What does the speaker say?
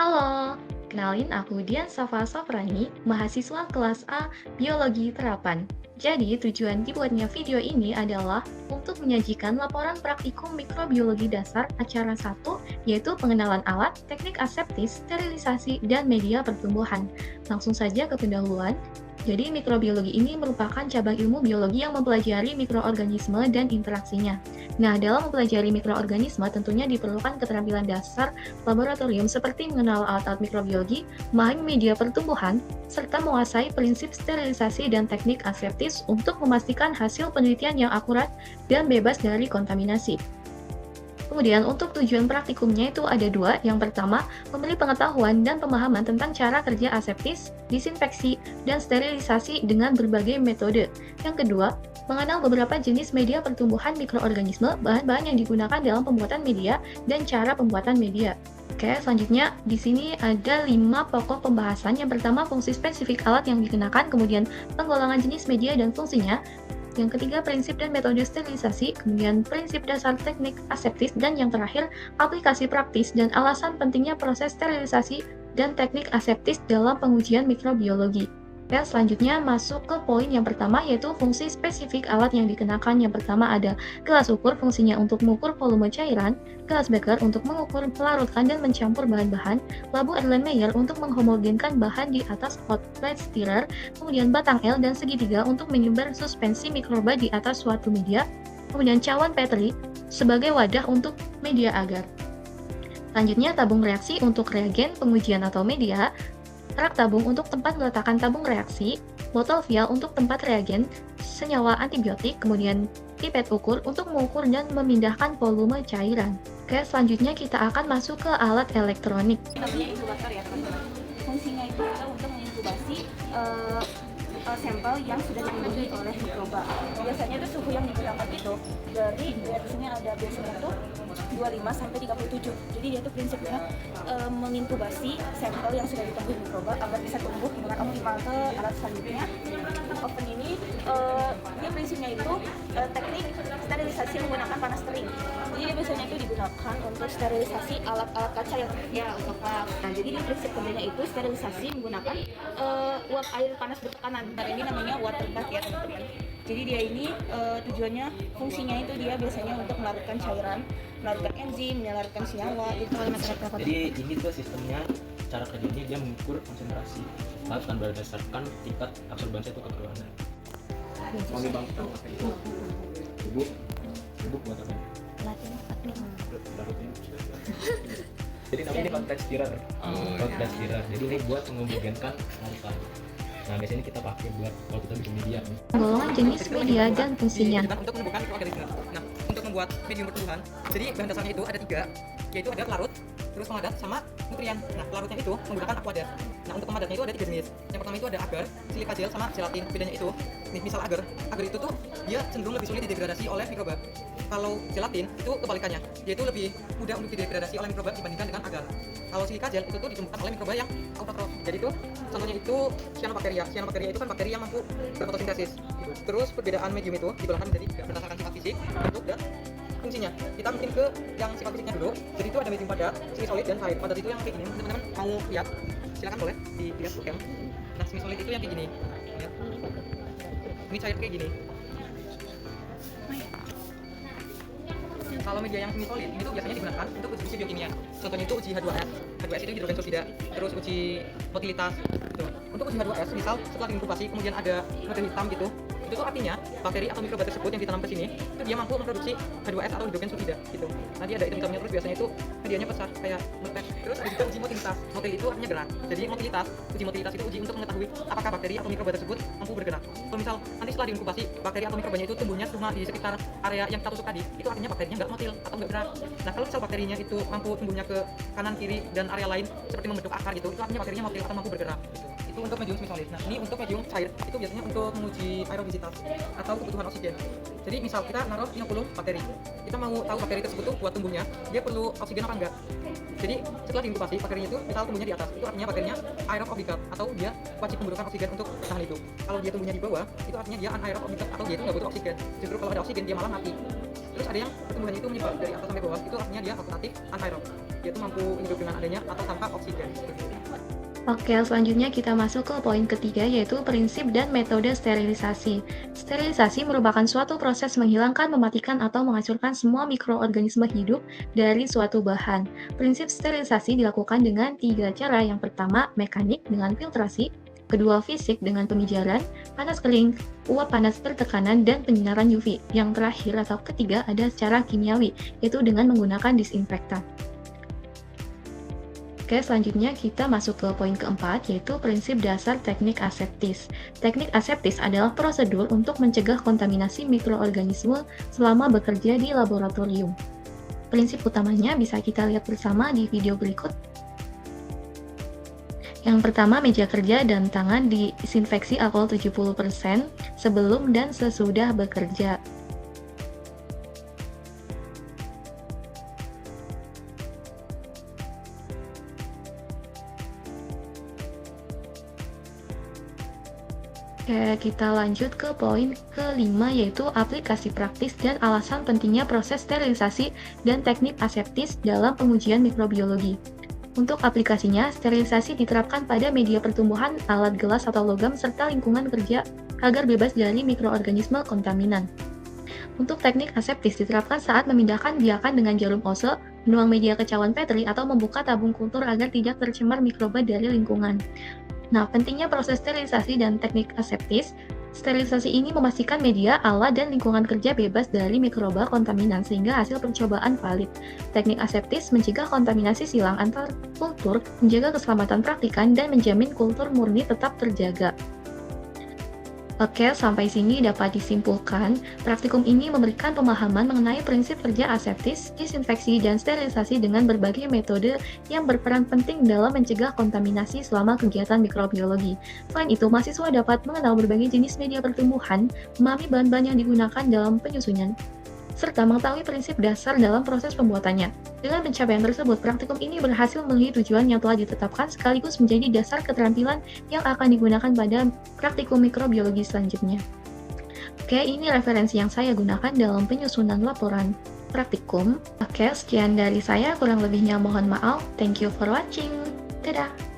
Halo, kenalin aku Dian Safa Safrani, mahasiswa kelas A Biologi Terapan. Jadi, tujuan dibuatnya video ini adalah untuk menyajikan laporan praktikum mikrobiologi dasar acara satu, yaitu pengenalan alat, teknik aseptis, sterilisasi, dan media pertumbuhan. Langsung saja ke pendahuluan. Jadi, mikrobiologi ini merupakan cabang ilmu biologi yang mempelajari mikroorganisme dan interaksinya. Nah, dalam mempelajari mikroorganisme tentunya diperlukan keterampilan dasar laboratorium seperti mengenal alat-alat mikrobiologi, memahami media pertumbuhan, serta menguasai prinsip sterilisasi dan teknik aseptis untuk memastikan hasil penelitian yang akurat dan bebas dari kontaminasi. Kemudian untuk tujuan praktikumnya itu ada dua. Yang pertama, memberi pengetahuan dan pemahaman tentang cara kerja aseptis, disinfeksi, dan sterilisasi dengan berbagai metode. Yang kedua, mengenal beberapa jenis media pertumbuhan mikroorganisme, bahan-bahan yang digunakan dalam pembuatan media, dan cara pembuatan media. Oke, selanjutnya di sini ada 5 pokok pembahasan. Yang pertama, fungsi spesifik alat yang digunakan, kemudian penggolongan jenis media dan fungsinya, yang ketiga, prinsip dan metode sterilisasi, kemudian prinsip dasar teknik aseptis, dan yang terakhir, aplikasi praktis dan alasan pentingnya proses sterilisasi dan teknik aseptis dalam pengujian mikrobiologi. Ya, selanjutnya masuk ke poin yang pertama, yaitu fungsi spesifik alat yang dikenakan. Yang pertama ada gelas ukur, fungsinya untuk mengukur volume cairan, gelas beker untuk mengukur, melarutkan, dan mencampur bahan-bahan, labu Erlenmeyer untuk menghomogenkan bahan di atas hot plate stirrer, kemudian batang L dan segitiga untuk menyebar suspensi mikroba di atas suatu media, kemudian cawan Petri sebagai wadah untuk media agar. Selanjutnya, tabung reaksi untuk reagen, pengujian atau media, rak tabung untuk tempat meletakkan tabung reaksi, botol vial untuk tempat reagen, senyawa antibiotik, kemudian pipet ukur untuk mengukur dan memindahkan volume cairan. Oke, selanjutnya kita akan masuk ke alat elektronik. Namanya inkubator ya teman-teman. Fungsinya itu adalah untuk menginkubasi sampel yang sudah dilindungi oleh mikroba. Biasanya itu suhu yang digunakan itu dari di sini ada biasanya tuh 25 sampai 37. Jadi dia tuh prinsipnya menginkubasi sampel yang sudah ditumbuhi mikroba agar bisa tumbuh dengan optimal. Ke alat selanjutnya, oven ini dia prinsipnya itu teknik sterilisasi menggunakan panas terik. Jadi dia biasanya itu digunakan untuk sterilisasi alat-alat kaca yang untuk nah, jadi di prinsip kerjanya itu sterilisasi menggunakan uap air panas bertekanan. Nah, ini namanya water bath ya teman-teman. Jadi dia ini tujuannya, fungsinya itu dia biasanya untuk melarutkan cairan, melarutkan enzim, melarutkan senyawa itu oleh masyarakat. Jadi ini tuh sistemnya, cara kerjanya dia mengukur konsentrasi laut dan berdasarkan tingkat absorbansi atau kekeruanan. Mami bang, ibu, ibu buat apa? Larutnya. Jadi namanya ini hot plate stirrer. Hot plate stirrer. Jadi ini buat menghomogenkan larutan. Nah biasanya kita pakai buat kalau kita bikin media. Golongan jenis media dan fungsinya. Untuk menumbuhkan mikroorganisme. Nah, untuk membuat medium pertumbuhan, jadi bahan dasarnya itu ada 3, yaitu ada pelarut, terus pemadat, sama nutrien. Nah, pelarutnya itu menggunakan aquader. Nah, untuk pemadatnya itu ada 3 jenis. Yang pertama itu ada agar, silika gel, sama gelatin. Bedanya itu, nih misal agar itu tuh dia cenderung lebih sulit didegradasi oleh mikroba. Kalau gelatin itu kebalikannya, yaitu lebih mudah untuk didegradasi oleh mikroba dibandingkan dengan agar. Kalau silika gel itu tuh ditemukan oleh mikroba yang autotrof. Jadi itu contohnya itu cyanobacteria. Cyanobacteria itu kan bakteri yang mampu berfotosintesis. Gitu. Terus perbedaan medium itu dibelahkan menjadi 3 berdasarkan sifat fisik, bentuk, dan fungsinya. Kita mungkin ke yang sifat fisiknya dulu. Jadi itu ada medium padat, semi solid, dan air. Padat itu yang kayak gini. Teman-teman mau lihat? Silakan boleh dilihat bukan. Nah, semi solid itu yang kayak gini. Lihat. Ini cair kayak gini. Kalau media yang semi solid itu biasanya digunakan untuk uji biokimia. Contohnya itu uji H2S. H2S itu hidrogen sulfida. Terus uji motilitas. Gitu. Untuk uji H2S, misal setelah diinkubasi kemudian ada noda hitam gitu, itu tuh artinya bakteri atau mikroba tersebut yang ditanam ke sini itu dia mampu memproduksi H2S atau hidrogen sulfida gitu. Nanti ada hitam-hitamnya, terus biasanya itu medianya besar kayak metes. Terus ada juga uji motilitas. Motil itu artinya gerak. Jadi uji motilitas itu uji untuk mengetahui apakah bakteri atau mikroba tersebut mampu bergerak. Kalau misal nanti setelah diinkubasi bakteri atau mikrobanya itu tumbuhnya cuma di sekitar area yang kita tusuk tadi, itu artinya bakterinya nggak motil atau nggak gerak. Nah, kalau misal bakterinya itu mampu tumbuhnya ke kanan, kiri, dan area lain seperti membentuk akar gitu, itu artinya bakterinya motil atau mampu bergerak gitu. Itu untuk medium semi solid. Nah, ini untuk medium cair itu biasanya untuk menguji aerobisitas atau kebutuhan oksigen. Jadi misal kita naruh 50 bakteri, kita mau tahu bakteri tersebut tuh buat tumbuhnya dia perlu oksigen apa enggak. Jadi setelah diinkubasi bakterinya itu misal tumbuhnya di atas, itu artinya bakterinya aerob obligat atau dia wajib membutuhkan oksigen untuk bertahan hidup. Kalau dia tumbuhnya di bawah, itu artinya dia anaerob obligat atau dia itu nggak butuh oksigen. Justru kalau ada oksigen dia malah mati. Terus Terus ada yang pertumbuhannya itu menyebar dari atas sampai bawah, itu artinya dia fakultatif anaerob, yaitu mampu hidup dengan adanya atau tanpa oksigen. Oke, selanjutnya kita masuk ke poin ketiga, yaitu prinsip dan metode sterilisasi. Sterilisasi merupakan suatu proses menghilangkan, mematikan, atau menghancurkan semua mikroorganisme hidup dari suatu bahan. Prinsip sterilisasi dilakukan dengan 3 cara. Yang pertama, mekanik dengan filtrasi, kedua, fisik dengan pemijaran, panas kering, uap panas bertekanan, dan penyinaran UV. Yang terakhir atau ketiga ada secara kimiawi, yaitu dengan menggunakan disinfektan. Oke, selanjutnya kita masuk ke poin keempat, yaitu prinsip dasar teknik aseptis. Teknik aseptis adalah prosedur untuk mencegah kontaminasi mikroorganisme selama bekerja di laboratorium. Prinsip utamanya bisa kita lihat bersama di video berikut. Yang pertama, meja kerja dan tangan disinfeksi alkohol 70% sebelum dan sesudah bekerja. Oke, kita lanjut ke poin kelima, yaitu aplikasi praktis dan alasan pentingnya proses sterilisasi dan teknik aseptis dalam pengujian mikrobiologi. Untuk aplikasinya, sterilisasi diterapkan pada media pertumbuhan, alat gelas atau logam, serta lingkungan kerja agar bebas dari mikroorganisme kontaminan. Untuk teknik aseptis diterapkan saat memindahkan biakan dengan jarum ose, menuang media ke cawan Petri, atau membuka tabung kultur agar tidak tercemar mikroba dari lingkungan. Nah, pentingnya proses sterilisasi dan teknik aseptis. Sterilisasi ini memastikan media, alat, dan lingkungan kerja bebas dari mikroba kontaminan sehingga hasil percobaan valid. Teknik aseptis mencegah kontaminasi silang antar kultur, menjaga keselamatan praktikan, dan menjamin kultur murni tetap terjaga. Oke, sampai sini dapat disimpulkan, praktikum ini memberikan pemahaman mengenai prinsip kerja aseptis, disinfeksi, dan sterilisasi dengan berbagai metode yang berperan penting dalam mencegah kontaminasi selama kegiatan mikrobiologi. Selain itu, mahasiswa dapat mengenal berbagai jenis media pertumbuhan, memahami bahan-bahan yang digunakan dalam penyusunan, serta mengetahui prinsip dasar dalam proses pembuatannya. Dengan pencapaian tersebut, praktikum ini berhasil memenuhi tujuan yang telah ditetapkan sekaligus menjadi dasar keterampilan yang akan digunakan pada praktikum mikrobiologi selanjutnya. Oke, ini referensi yang saya gunakan dalam penyusunan laporan praktikum. Oke, sekian dari saya, kurang lebihnya mohon maaf. Thank you for watching. Dadah!